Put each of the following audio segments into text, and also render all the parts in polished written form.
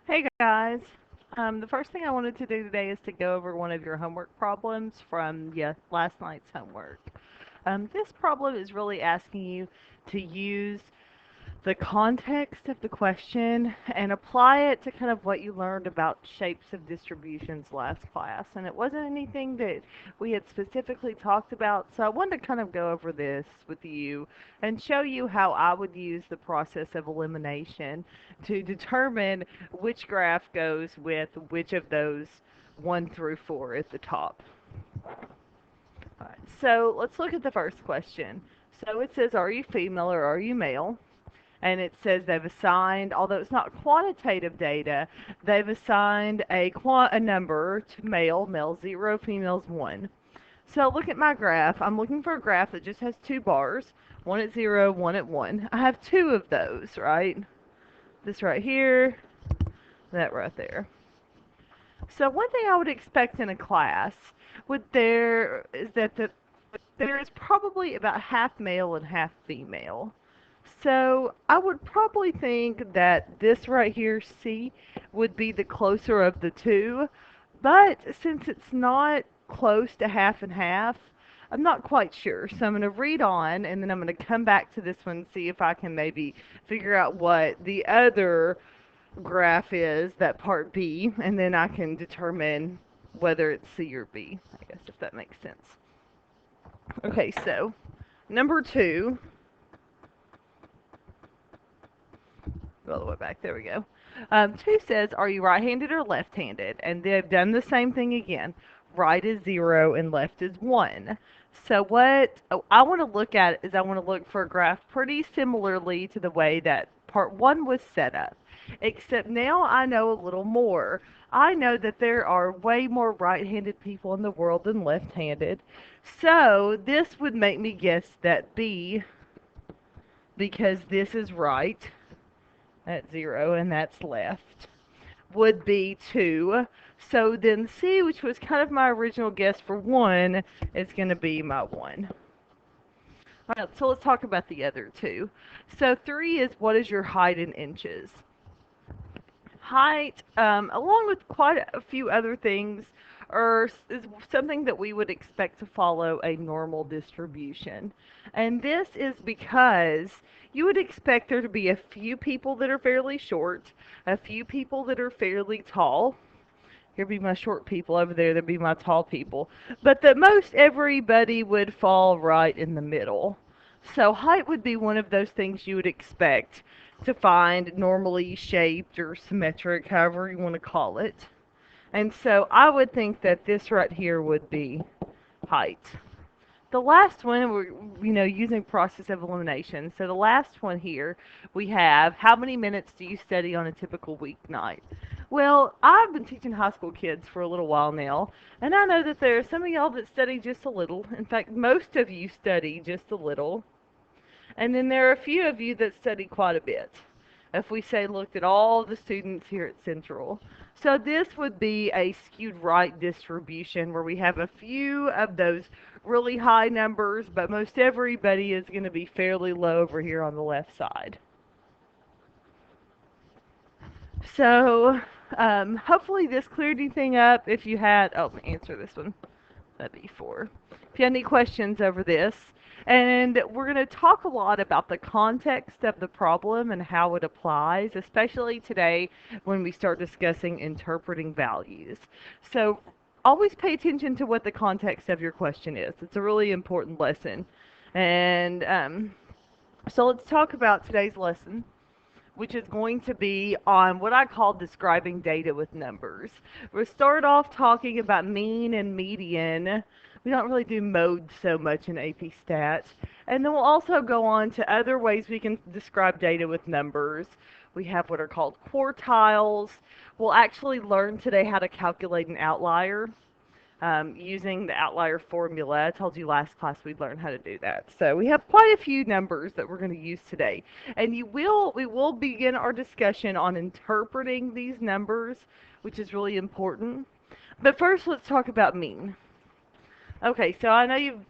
Hey guys. The first thing I wanted to do today is to go over one of your homework problems from last night's homework. This problem is really asking you to use the context of the question and apply it to kind of what you learned about shapes of distributions last class. And it wasn't anything that we had specifically talked about, so I wanted to kind of go over this with you and show you how I would use the process of elimination to determine which graph goes with which of those 1 through 4 at the top. All right, so let's look at the first question. So it says, are you female or are you male? And it says they've assigned, although it's not quantitative data, they've assigned a number to male, male 0, females 1. So look at my graph. I'm looking for a graph that just has two bars, one at 0, one at 1. I have two of those, right? This right here, that right there. So one thing I would expect in a class is that there is probably about half male and half female. So I would probably think that this right here, C, would be the closer of the two. But since it's not close to half and half, I'm not quite sure. So I'm going to read on and then I'm going to come back to this one and see if I can maybe figure out what the other graph is, that part B, and then I can determine whether it's C or B, I guess, if that makes sense. Okay, so number 2, go all the way back, there we go. 2 says, are you right-handed or left-handed? And they've done the same thing again. Right is 0 and left is 1. So what I want to look at is I want to look for a graph pretty similarly to the way that part 1 was set up. Except now I know a little more. I know that there are way more right-handed people in the world than left-handed. So this would make me guess that B, because this is right, at 0 and that's left, would be 2. So then C, which was kind of my original guess for 1, is going to be my 1. All right, so let's talk about the other two. So 3 is, what is your height in inches? Height, along with quite a few other things, is something that we would expect to follow a normal distribution. And this is because you would expect there to be a few people that are fairly short, a few people that are fairly tall. Here be my short people, over there'd be my tall people. But that most everybody would fall right in the middle. So height would be one of those things you would expect to find normally shaped or symmetric, however you want to call it. And so I would think that this right here would be height. The last one, we're using process of elimination. So the last one here, we have, how many minutes do you study on a typical weeknight? Well, I've been teaching high school kids for a little while now, and I know that there are some of y'all that study just a little. In fact, most of you study just a little. And then there are a few of you that study quite a bit. If we say looked at all the students here at Central. So this would be a skewed right distribution where we have a few of those really high numbers, but most everybody is going to be fairly low over here on the left side. So hopefully this cleared anything up. If you had, answer this one. That'd be 4. If you have any questions over this. And we're going to talk a lot about the context of the problem and how it applies, especially today when we start discussing interpreting values. So always pay attention to what the context of your question is. It's a really important lesson. And so let's talk about today's lesson, which is going to be on what I call describing data with numbers. We'll start off talking about mean and median. We don't really do mode so much in AP Stat. And then we'll also go on to other ways we can describe data with numbers. We have what are called quartiles. We'll actually learn today how to calculate an outlier using the outlier formula. I told you last class we'd learn how to do that. So we have quite a few numbers that we're going to use today. And we will begin our discussion on interpreting these numbers, which is really important. But first, let's talk about mean. Okay, so I know you've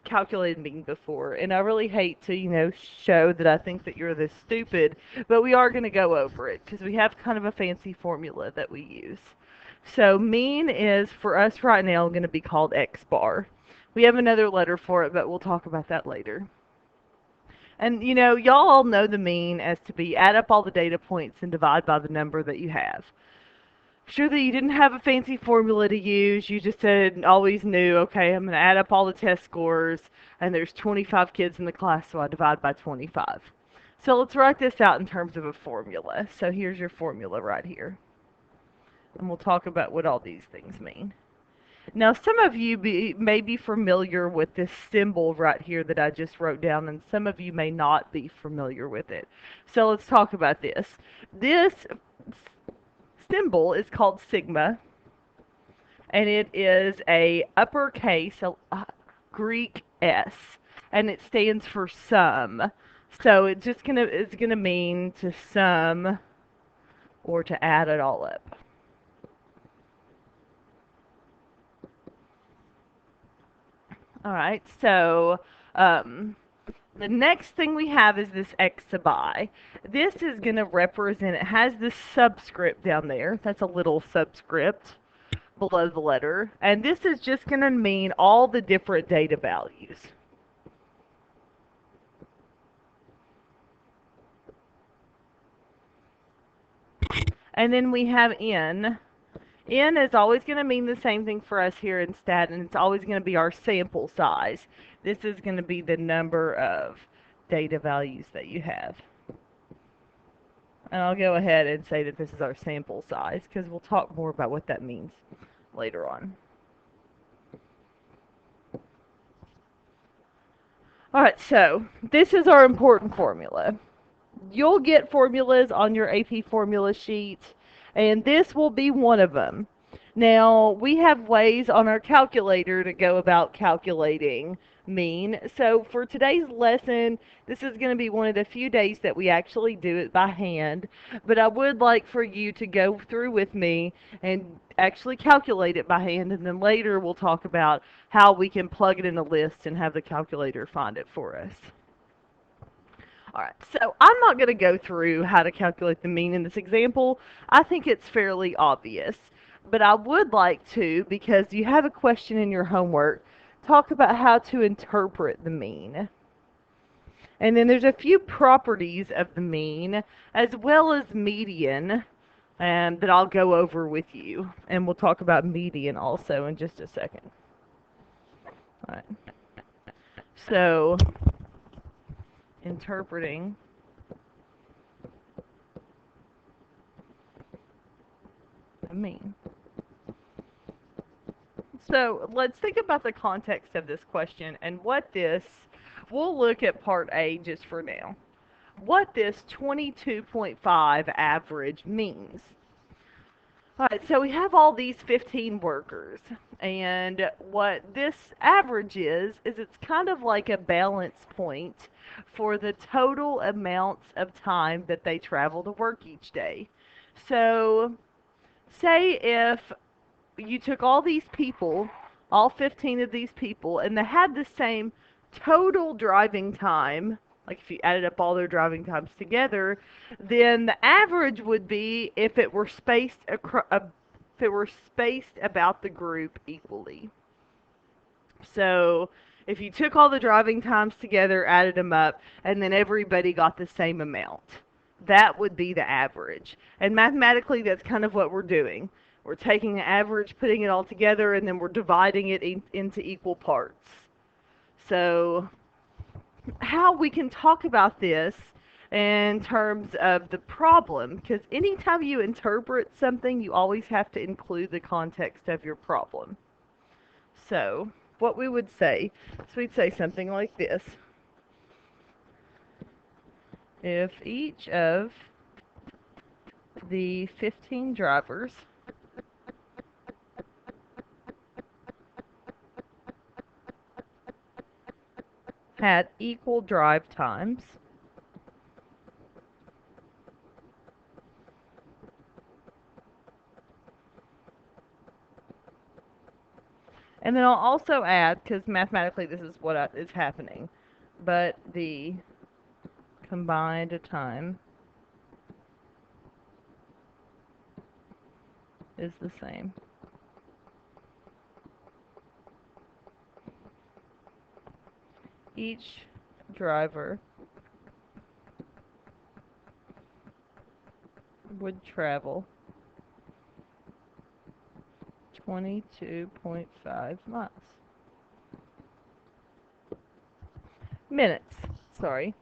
calculated mean before, and I really hate to, show that I think that you're this stupid, but we are going to go over it because we have kind of a fancy formula that we use. So mean is, for us right now, going to be called x bar. We have another letter for it, but we'll talk about that later. And y'all all know the mean as to be add up all the data points and divide by the number that you have. Sure that you didn't have a fancy formula to use. You just said always knew, okay, I'm going to add up all the test scores, and there's 25 kids in the class, so I divide by 25. So let's write this out in terms of a formula. So here's your formula right here. And we'll talk about what all these things mean. Now, some of you may be familiar with this symbol right here that I just wrote down, and some of you may not be familiar with it. So let's talk about this. This symbol is called sigma, and it is a uppercase Greek S, and it stands for sum. So it's gonna mean to sum or to add it all up. All right, so the next thing we have is this exabyte. This is going to represent, it has this subscript down there. That's a little subscript below the letter. And this is just going to mean all the different data values. And then we have n. N is always going to mean the same thing for us here in stat, and it's always going to be our sample size. This is going to be the number of data values that you have. And I'll go ahead and say that this is our sample size, because we'll talk more about what that means later on. Alright, so this is our important formula. You'll get formulas on your AP formula sheet, and this will be one of them. Now, we have ways on our calculator to go about calculating mean. So for today's lesson, this is going to be one of the few days that we actually do it by hand. But I would like for you to go through with me and actually calculate it by hand, and then later we'll talk about how we can plug it in a list and have the calculator find it for us. Alright, so I'm not going to go through how to calculate the mean in this example. I think it's fairly obvious. But I would like to, because you have a question in your homework, talk about how to interpret the mean. And then there's a few properties of the mean, as well as median, that I'll go over with you. And we'll talk about median also in just a second. Alright. So, interpreting the mean. So let's think about the context of this question and what this, we'll look at part A just for now, what this 22.5 average means. Alright, so we have all these 15 workers, and what this average is it's kind of like a balance point for the total amounts of time that they travel to work each day. So, say if you took all these people, all 15 of these people, and they had the same total driving time, like if you added up all their driving times together, then the average would be if it were spaced about the group equally. So if you took all the driving times together, added them up, and then everybody got the same amount, that would be the average. And mathematically, that's kind of what we're doing. We're taking the average, putting it all together, and then we're dividing it into equal parts. So how we can talk about this in terms of the problem, because anytime you interpret something, you always have to include the context of your problem. So what we would say is we'd say something like this. If each of the 15 drivers had equal drive times, And then I'll also add, because mathematically this is what is happening, but the combined time is the same. Each driver would travel 22.5 miles. Minutes. Sorry.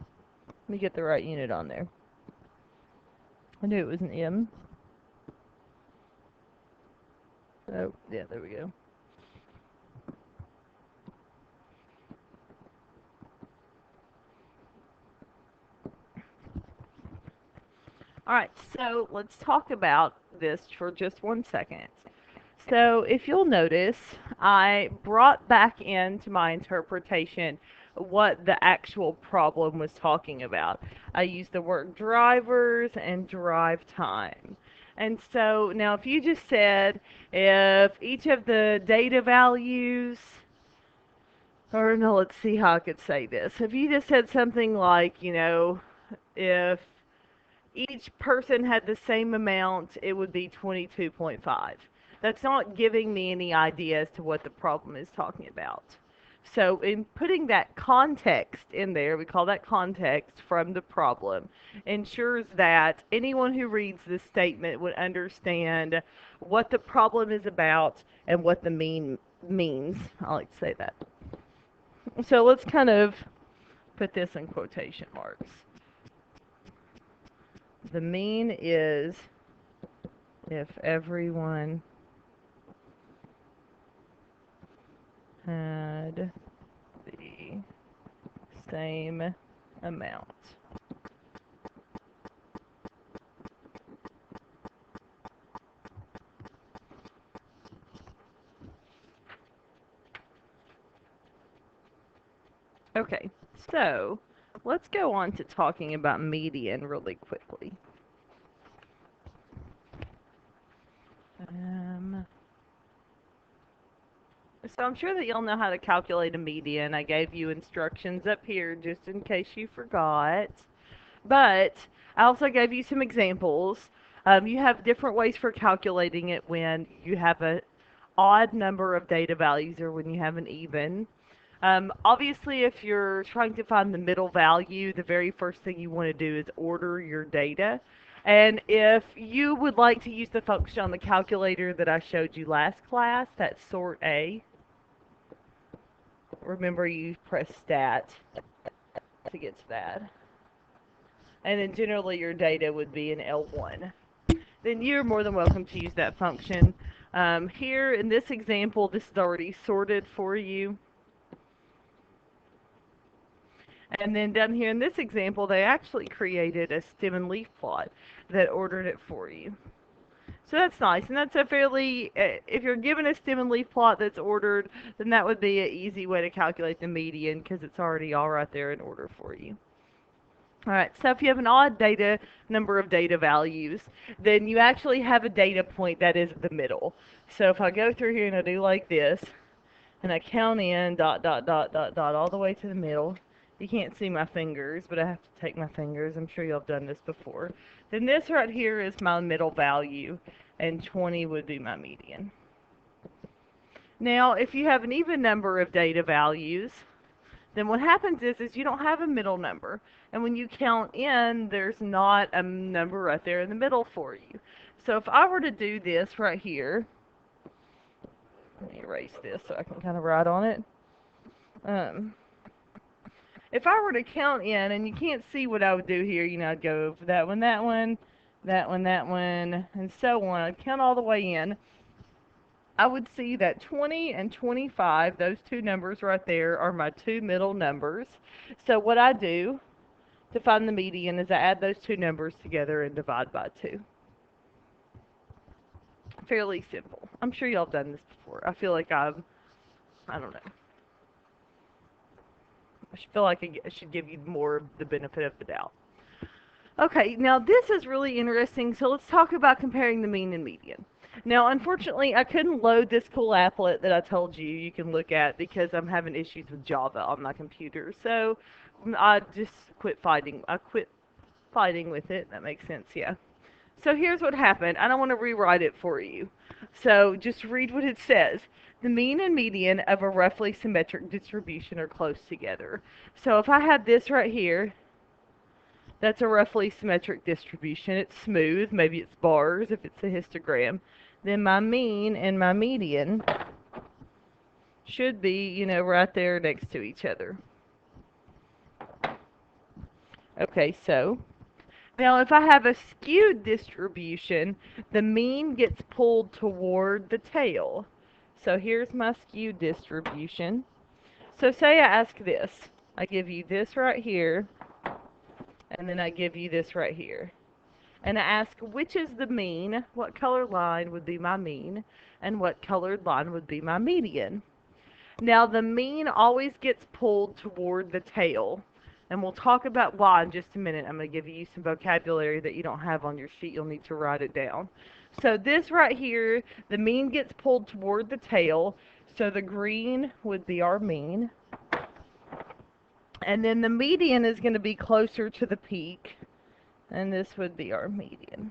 Let me get the right unit on there. I knew it was an M. Oh, yeah, there we go. Alright, so let's talk about this for just 1 second. So if you'll notice, I brought back into my interpretation what the actual problem was talking about. I used the word drivers and drive time. And so now if you just said if each of the data values, or no, let's see how I could say this. If you just said something like, if each person had the same amount, it would be 22.5. That's not giving me any idea as to what the problem is talking about. So in putting that context in there, we call that context from the problem, ensures that anyone who reads this statement would understand what the problem is about and what the mean means. I like to say that. So let's kind of put this in quotation marks. The mean is if everyone had the same amount. Okay, so let's go on to talking about median really quickly. So I'm sure that you'll know how to calculate a median. I gave you instructions up here just in case you forgot. But I also gave you some examples. You have different ways for calculating it when you have an odd number of data values or when you have an even. Obviously, if you're trying to find the middle value, the very first thing you want to do is order your data. And if you would like to use the function on the calculator that I showed you last class, that's sort A. Remember, you press stat to get to that. And then generally your data would be in L1. Then you're more than welcome to use that function. Here in this example, this is already sorted for you. And then down here in this example, they actually created a stem and leaf plot that ordered it for you. So that's nice, and that's a fairly, if you're given a stem and leaf plot that's ordered, then that would be an easy way to calculate the median because it's already all right there in order for you. Alright, so if you have an odd number of data values, then you actually have a data point that is the middle. So if I go through here and I do like this, and I count in dot, dot, dot, dot, dot, all the way to the middle. You can't see my fingers, but I have to take my fingers. I'm sure you'll have done this before. Then this right here is my middle value, and 20 would be my median. Now, if you have an even number of data values, then what happens is you don't have a middle number. And when you count in, there's not a number right there in the middle for you. So if I were to do this right here, let me erase this so I can kind of write on it. If I were to count in, and you can't see what I would do here, I'd go for that one, that one, that one, that one, and so on. I'd count all the way in. I would see that 20 and 25, those two numbers right there, are my two middle numbers. So what I do to find the median is I add those two numbers together and divide by 2. Fairly simple. I'm sure y'all have done this before. I feel like I don't know. I feel like I should give you more of the benefit of the doubt. Okay, now this is really interesting. So let's talk about comparing the mean and median. Now, unfortunately, I couldn't load this cool applet that I told you can look at because I'm having issues with Java on my computer. So I just quit fighting. I quit fighting with it. That makes sense, yeah. So here's what happened. I don't want to rewrite it for you. So just read what it says. The mean and median of a roughly symmetric distribution are close together. So if I had this right here, that's a roughly symmetric distribution. It's smooth. Maybe it's bars if it's a histogram. Then my mean and my median should be, right there next to each other. Okay, so now if I have a skewed distribution, the mean gets pulled toward the tail. So here's my skewed distribution. So say I ask this. I give you this right here, and then I give you this right here. And I ask which is the mean, what colored line would be my mean, and what colored line would be my median. Now the mean always gets pulled toward the tail, and we'll talk about why in just a minute. I'm going to give you some vocabulary that you don't have on your sheet. You'll need to write it down. So this right here, the mean gets pulled toward the tail, so the green would be our mean. And then the median is going to be closer to the peak, and this would be our median.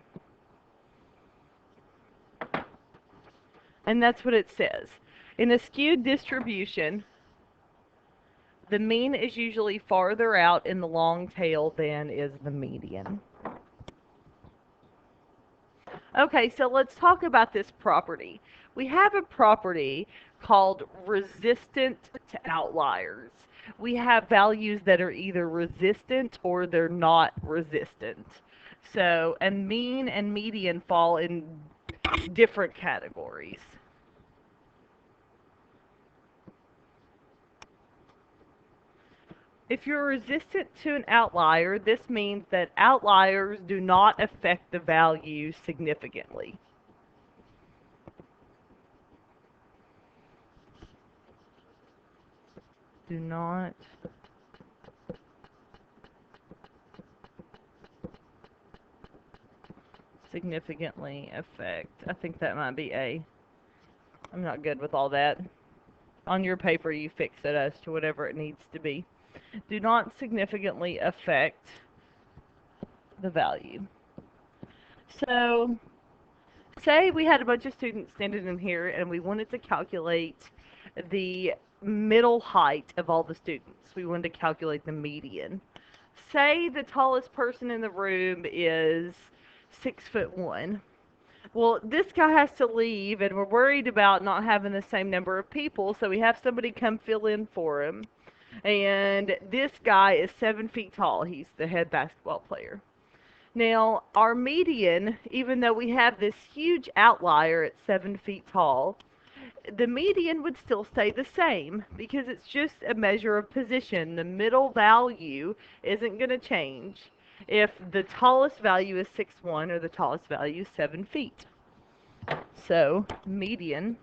And that's what it says. In a skewed distribution, the mean is usually farther out in the long tail than is the median. Okay, so let's talk about this property. We have a property called resistant to outliers. We have values that are either resistant or they're not resistant. So, and mean and median fall in different categories. If you're resistant to an outlier, this means that outliers do not affect the value significantly. Do not significantly affect. I think that might be A. I'm not good with all that. On your paper, you fix it as to whatever it needs to be. Do not significantly affect the value. So, say we had a bunch of students standing in here and we wanted to calculate the middle height of all the students. We wanted to calculate the median. Say the tallest person in the room is 6'1". Well, this guy has to leave, and we're worried about not having the same number of people, so we have somebody come fill in for him. And this guy is 7 feet tall. He's the head basketball player. Now, our median, even though we have this huge outlier at 7 feet tall, the median would still stay the same because it's just a measure of position. The middle value isn't going to change if the tallest value is 6'1" or the tallest value is 7 feet. So, median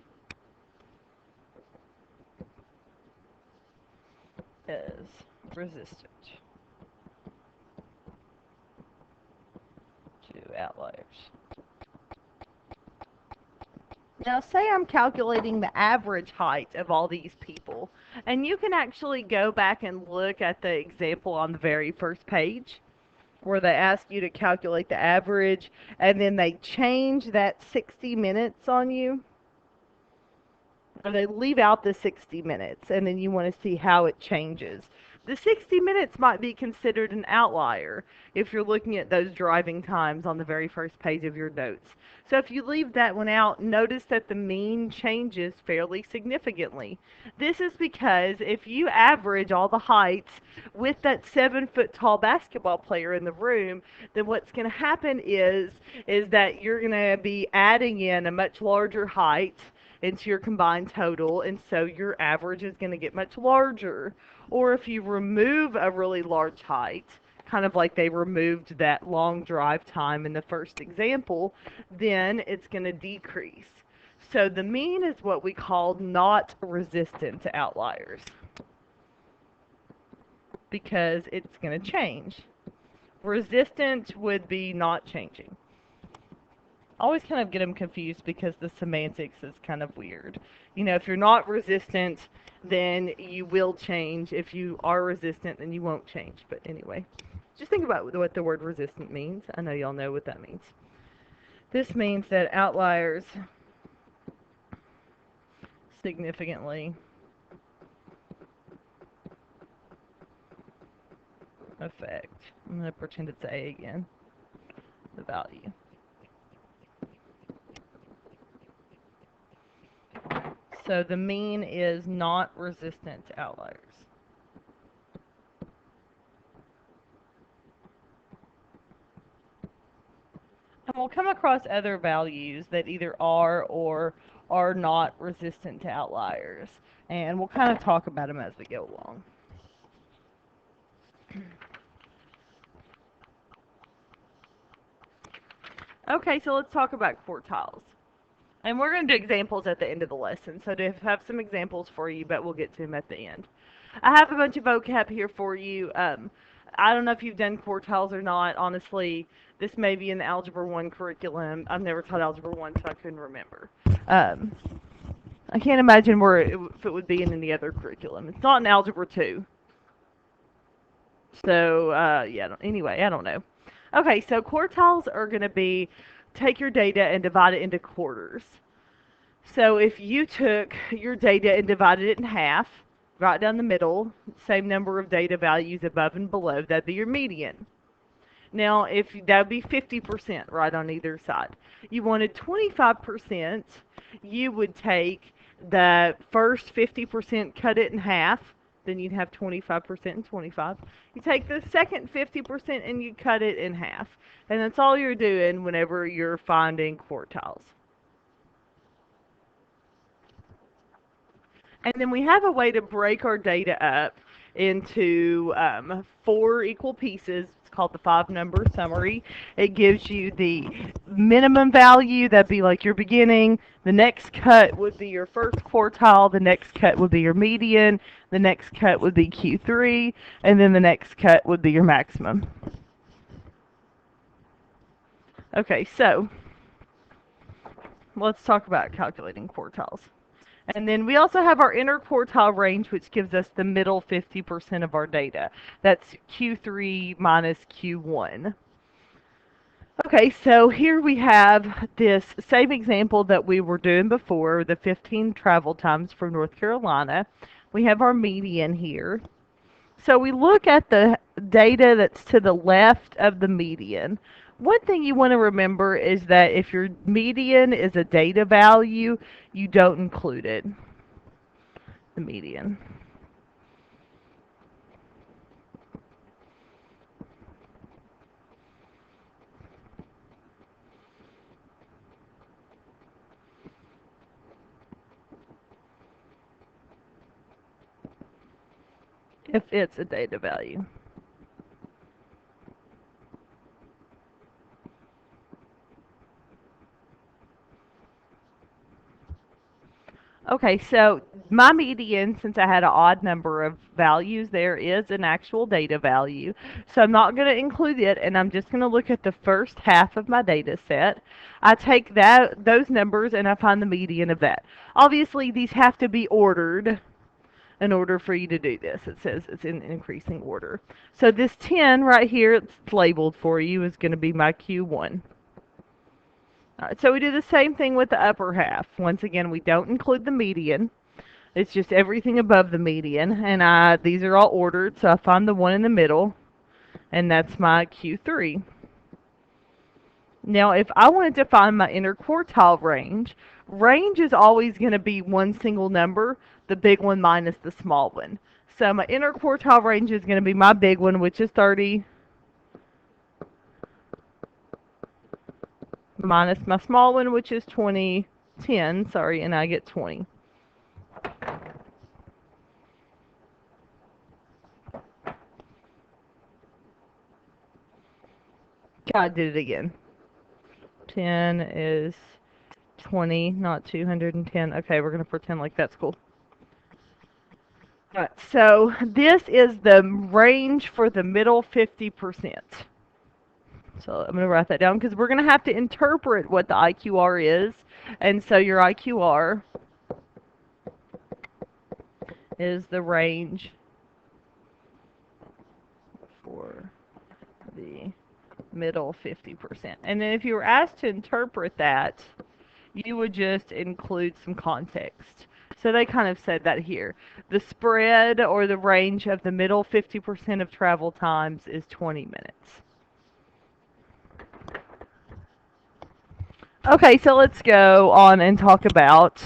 is resistant to outliers. Now, say I'm calculating the average height of all these people, and you can actually go back and look at the example on the very first page where they ask you to calculate the average, and then they change that 60 minutes on you. Or they leave out the 60 minutes, and then you want to see how it changes. The 60 minutes might be considered an outlier if you're looking at those driving times on the very first page of your notes. So if you leave that one out, notice that the mean changes fairly significantly. This is because if you average all the heights with that 7-foot tall basketball player in the room, then what's going to happen is that you're going to be adding in a much larger height into your combined total, and so your average is going to get much larger. Or if you remove a really large height, kind of like they removed that long drive time in the first example, then it's going to decrease. So the mean is what we call not resistant to outliers because it's going to change. Resistant would be not changing. always kind of get them confused because the semantics is kind of weird. You know, if you're not resistant, then you will change. If you are resistant, then you won't change. But anyway, just think about what the word resistant means. I know y'all know what that means. This means that outliers significantly affect, I'm going to pretend it's A again, the value. So the mean is not resistant to outliers. And we'll come across other values that either are or are not resistant to outliers. And we'll kind of talk about them as we go along. Okay, so let's talk about quartiles. And we're going to do examples at the end of the lesson. So to have some examples for you, but we'll get to them at the end. I have a bunch of vocab here for you. I don't know if you've done quartiles or not. Honestly, this may be in the Algebra 1 curriculum. I've never taught Algebra 1, so I couldn't remember. I can't imagine if it would be in any other curriculum. It's not in Algebra 2. So, yeah, anyway, I don't know. Okay, so quartiles are going to be, take your data and divide it into quarters. So if you took your data and divided it in half, right down the middle, same number of data values above and below, that'd be your median. Now, if that would be 50% right on either side. You wanted 25%, you would take the first 50%, cut it in half, then you'd have 25% and 25. You take the second 50% and you cut it in half. And that's all you're doing whenever you're finding quartiles. And then we have a way to break our data up into 4 equal pieces. It's called the 5-number summary. It gives you the minimum value, that'd be like your beginning. The next cut would be your first quartile. The next cut would be your median. The next cut would be Q3. And then the next cut would be your maximum. Okay, so let's talk about calculating quartiles. And then we also have our interquartile range, which gives us the middle 50% of our data. That's Q3 minus Q1. Okay, so here we have this same example that we were doing before, the 15 travel times from North Carolina. We have our median here. So we look at the data that's to the left of the median. One thing you want to remember is that if your median is a data value, you don't include it, the median. If it's a data value. Okay, so my median, since I had an odd number of values, there is an actual data value. So I'm not going to include it, and I'm just going to look at the first half of my data set. I take those numbers and I find the median of that. Obviously, these have to be ordered in order for you to do this. It says it's in increasing order. So this 10 right here, it's labeled for you, is going to be my Q1. Alright, so we do the same thing with the upper half. Once again, we don't include the median. It's just everything above the median. And these are all ordered, so I find the one in the middle, and that's my Q3. Now, if I wanted to find my interquartile range, range is always going to be one single number, the big one minus the small one. So my interquartile range is going to be my big one, which is 30, minus my small one, which is 10, sorry, and I get 20. God, I did it again. 10 is 20, not 210. Okay, we're going to pretend like that's cool. Alright, so this is the range for the middle 50%. So I'm going to write that down because we're going to have to interpret what the IQR is. And so your IQR is the range for the middle 50%. And then if you were asked to interpret that, you would just include some context. So they kind of said that here. The spread or the range of the middle 50% of travel times is 20 minutes. Okay, so let's go on and talk about.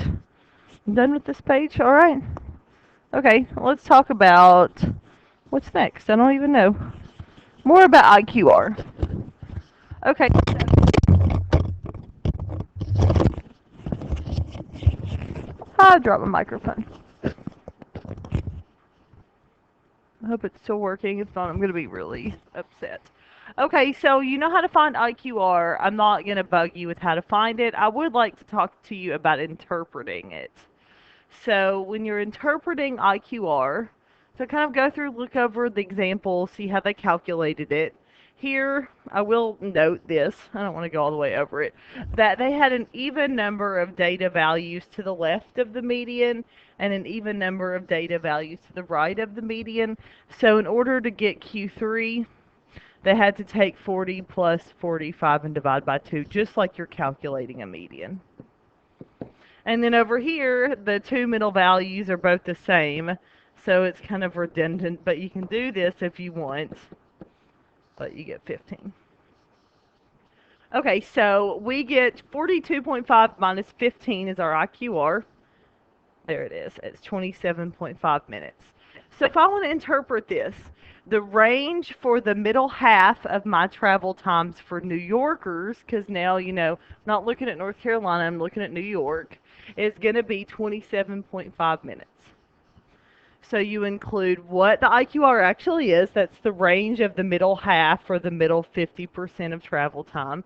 I'm done with this page, all right? Okay, let's talk about what's next. I don't even know. More about IQR. Okay, I dropped my microphone. I hope it's still working. If not, I'm going to be really upset. Okay, so you know how to find IQR. I'm not going to bug you with how to find it. I would like to talk to you about interpreting it. So when you're interpreting IQR, so kind of go through, look over the example, see how they calculated it. Here, I will note this, I don't want to go all the way over it, that they had an even number of data values to the left of the median and an even number of data values to the right of the median. So in order to get Q3, they had to take 40 plus 45 and divide by 2, just like you're calculating a median. And then over here, the two middle values are both the same, so it's kind of redundant, but you can do this if you want, but you get 15. Okay, so we get 42.5 minus 15 is our IQR. There it is. It's 27.5 minutes. So if I want to interpret this, the range for the middle half of my travel times for New Yorkers, because now, you know, I'm not looking at North Carolina, I'm looking at New York, is going to be 27.5 minutes. So you include what the IQR actually is, that's the range of the middle half or the middle 50% of travel time.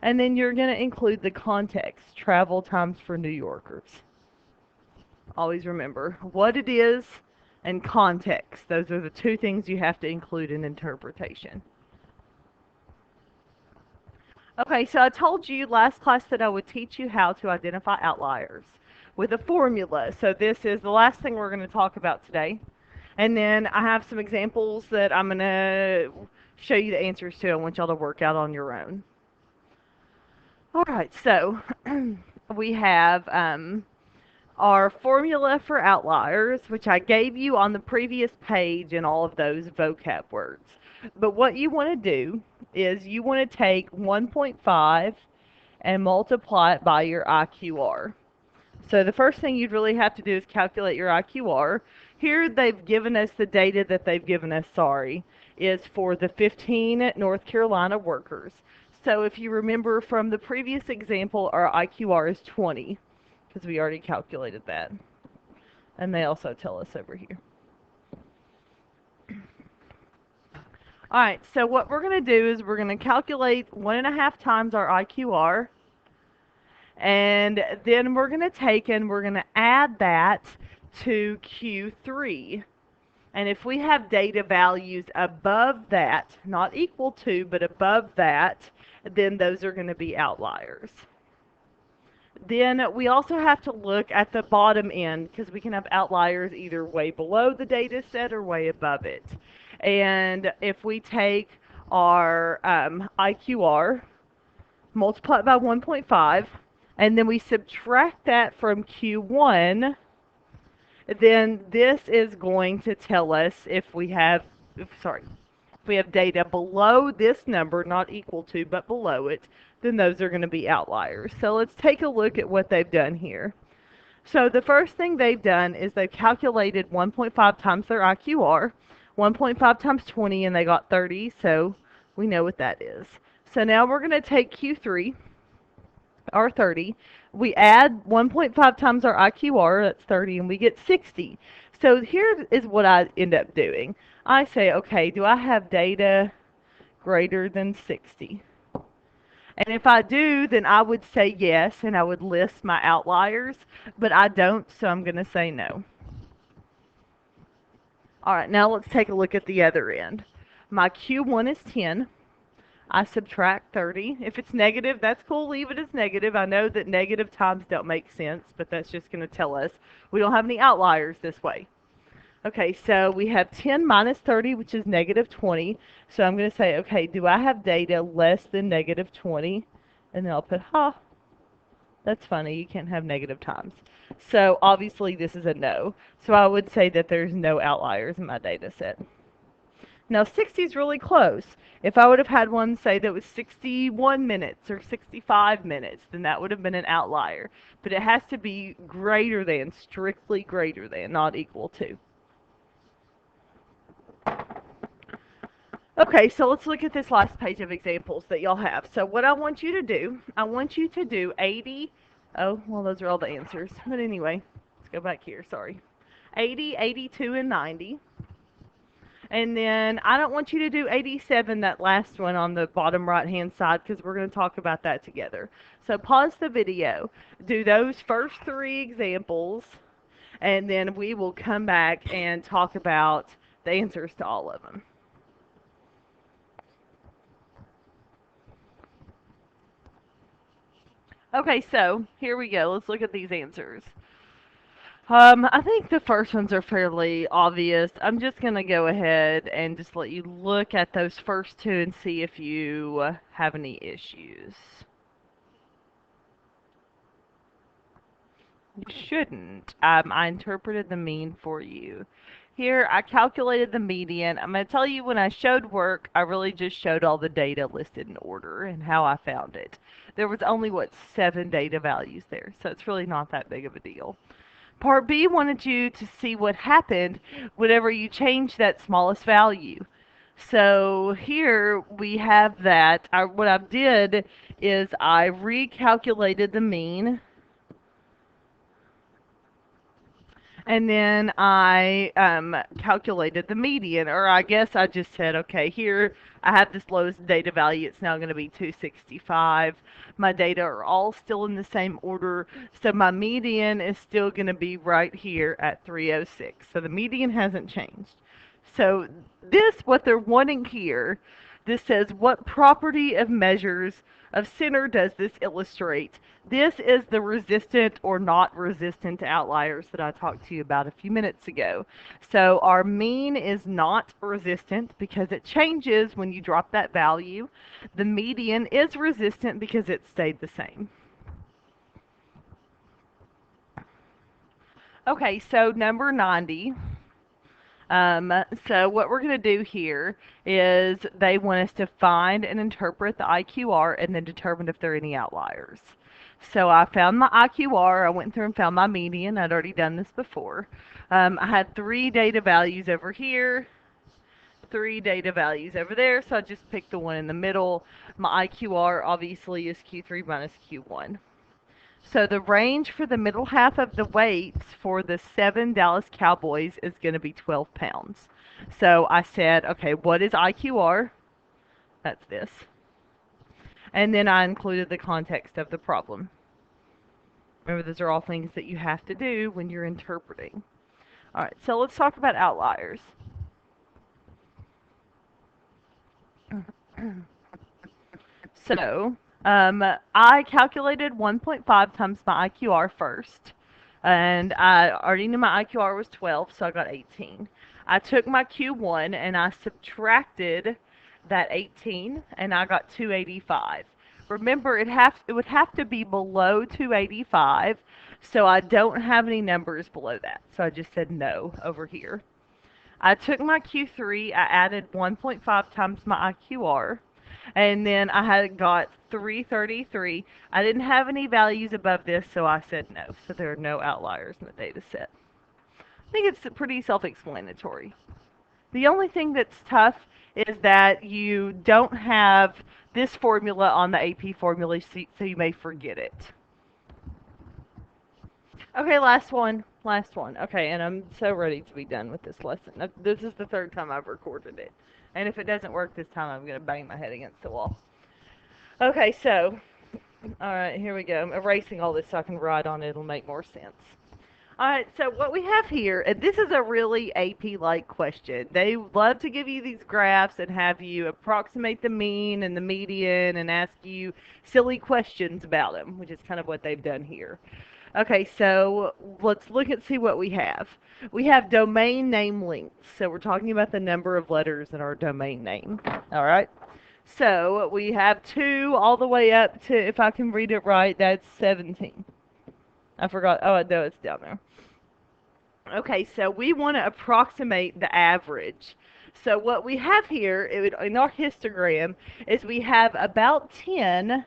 And then you're going to include the context, travel times for New Yorkers. Always remember what it is and context. Those are the two things you have to include in interpretation. Okay, so I told you last class that I would teach you how to identify outliers with a formula. So this is the last thing we're going to talk about today. And then I have some examples that I'm going to show you the answers to. I want y'all to work out on your own. All right, so we have our formula for outliers, which I gave you on the previous page in all of those vocab words. But what you want to do is you want to take 1.5 and multiply it by your IQR. So the first thing you'd really have to do is calculate your IQR. Here they've given us the data that they've given us, is for the 15 North Carolina workers. So if you remember from the previous example, our IQR is 20, because we already calculated that. And they also tell us over here. Alright, so what we're going to do is we're going to calculate 1.5 times our IQR. And then we're going to take and we're going to add that to Q3. And if we have data values above that, not equal to, but above that, then those are going to be outliers. Then we also have to look at the bottom end because we can have outliers either way below the data set or way above it. And if we take our IQR, multiply it by 1.5, and then we subtract that from Q1, then this is going to tell us if we have, if we have data below this number, not equal to, but below it, then those are going to be outliers. So let's take a look at what they've done here. So the first thing they've done is they've calculated 1.5 times their IQR, 1.5 times 20, and they got 30, so we know what that is. So now we're going to take Q3, our 30. We add 1.5 times our IQR, that's 30, and we get 60. So here is what I end up doing. I say, okay, do I have data greater than 60? And if I do, then I would say yes, and I would list my outliers, but I don't, so I'm going to say no. All right, now let's take a look at the other end. My Q1 is 10. I subtract 30. If it's negative, that's cool. Leave it as negative. I know that negative times don't make sense, but that's just going to tell us we don't have any outliers this way. Okay, so we have 10 minus 30, which is negative 20. So I'm going to say, okay, do I have data less than negative 20? And then I'll put, that's funny. You can't have negative times. So obviously this is a no. So I would say that there's no outliers in my data set. Now 60 is really close. If I would have had one say that was 61 minutes or 65 minutes, then that would have been an outlier. But it has to be greater than, strictly greater than, not equal to. Okay, so let's look at this last page of examples that y'all have. So what I want you to do, I want you to do 80, oh, well, those are all the answers. But anyway, let's go back here, sorry. 80, 82, and 90. And then I don't want you to do 87, that last one on the bottom right-hand side, because we're going to talk about that together. So pause the video, do those first three examples, and then we will come back and talk about the answers to all of them. Okay, so here we go. Let's look at these answers. I think the first ones are fairly obvious. I'm just going to go ahead and just let you look at those first two and see if you have any issues. You shouldn't. I interpreted the mean for you. Here, I calculated the median. I'm going to tell you when I showed work, I really just showed all the data listed in order and how I found it. There was only, 7 data values there, so it's really not that big of a deal. Part B wanted you to see what happened whenever you change that smallest value. So here we have that. What I did is I recalculated the mean, and then I calculated the median, or I guess I just said, okay, here I have this lowest data value. It's now going to be 265. My data are all still in the same order, so my median is still going to be right here at 306. So the median hasn't changed. So this, what they're wanting here, this says, what property of measures of center does this illustrate? This is the resistant or not resistant outliers that I talked to you about a few minutes ago. So our mean is not resistant because it changes when you drop that value. The median is resistant because it stayed the same. Okay, so number 90. So what we're going to do here is they want us to find and interpret the IQR and then determine if there are any outliers. So I found my IQR. I went through and found my median. I'd already done this before. I had 3 data values over here, 3 data values over there, so I just picked the one in the middle. My IQR obviously is Q3 minus Q1. So the range for the middle half of the weights for the 7 Dallas Cowboys is going to be 12 pounds. So I said, okay, what is IQR? That's this. And then I included the context of the problem. Remember, those are all things that you have to do when you're interpreting. All right, so let's talk about outliers. So I calculated 1.5 times my IQR first, and I already knew my IQR was 12, so I got 18. I took my Q1 and I subtracted that 18, and I got 285. Remember, it would have to be below 285, so I don't have any numbers below that, so I just said no over here. I took my Q3, I added 1.5 times my IQR, and then I had got 333. I didn't have any values above this, so I said no. So there are no outliers in the data set. I think it's pretty self-explanatory. The only thing that's tough is that you don't have this formula on the AP formula sheet, so you may forget it. Okay, last one. Last one. Okay, and I'm so ready to be done with this lesson. This is the 3rd time I've recorded it. And if it doesn't work this time, I'm going to bang my head against the wall. Okay, so, alright, here we go. I'm erasing all this so I can write on it. It'll make more sense. All right, so what we have here, and this is a really AP-like question. They love to give you these graphs and have you approximate the mean and the median and ask you silly questions about them, which is kind of what they've done here. Okay, so let's look and see what we have. We have domain name lengths. So we're talking about the number of letters in our domain name. All right. So we have 2 all the way up to, if I can read it right, that's 17. I forgot. Oh, no, it's down there. Okay, so we want to approximate the average. So what we have here in our histogram is we have about 10,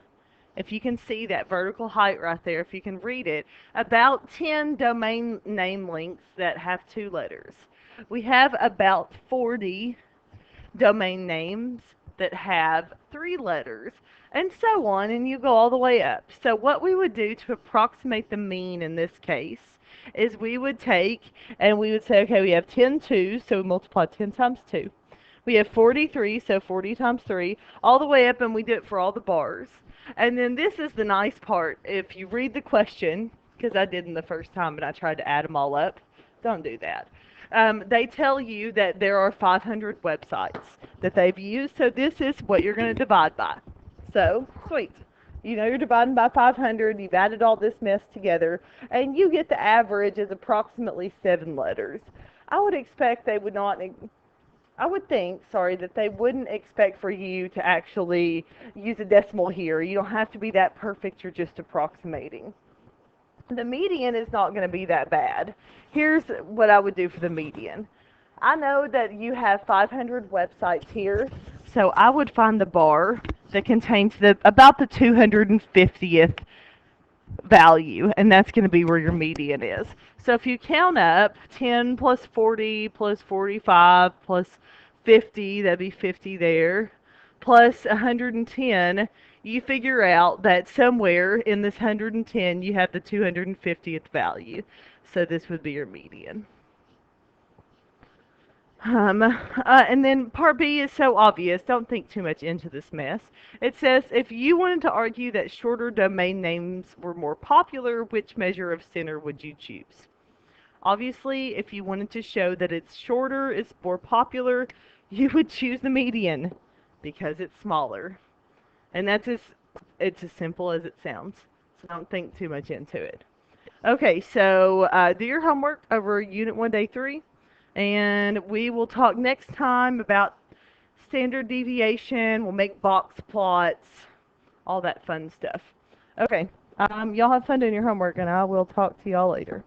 if you can see that vertical height right there, if you can read it, about 10 domain name lengths that have 2 letters. We have about 40 domain names that have 3 letters, and so on, and you go all the way up. So what we would do to approximate the mean in this case is we would take and we would say, okay, we have 10 twos, so we multiply 10 times 2. We have 43, so 40 times 3, all the way up, and we do it for all the bars. And then this is the nice part. If you read the question, because I didn't the first time and I tried to add them all up, don't do that. They tell you that there are 500 websites that they've used, so this is what you're going to divide by. So, sweet. You know you're dividing by 500, you've added all this mess together, and you get the average as approximately 7 letters. I would expect they would not, I would think, sorry, that they wouldn't expect for you to actually use a decimal here. You don't have to be that perfect, you're just approximating. The median is not going to be that bad. Here's what I would do for the median. I know that you have 500 websites here, so I would find the bar that contains about the 250th value, and that's going to be where your median is. So if you count up 10 plus 40 plus 45 plus 50, that'd be 50 there, plus 110, you figure out that somewhere in this 110 you have the 250th value. So this would be your median. And then part B is so obvious, don't think too much into this mess. It says, if you wanted to argue that shorter domain names were more popular, which measure of center would you choose? Obviously, if you wanted to show that it's shorter, it's more popular, you would choose the median because it's smaller. And it's as simple as it sounds. So don't think too much into it. Okay, so do your homework over Unit 1, Day 3. And we will talk next time about standard deviation. We'll make box plots, all that fun stuff. Okay, y'all have fun doing your homework, and I will talk to y'all later.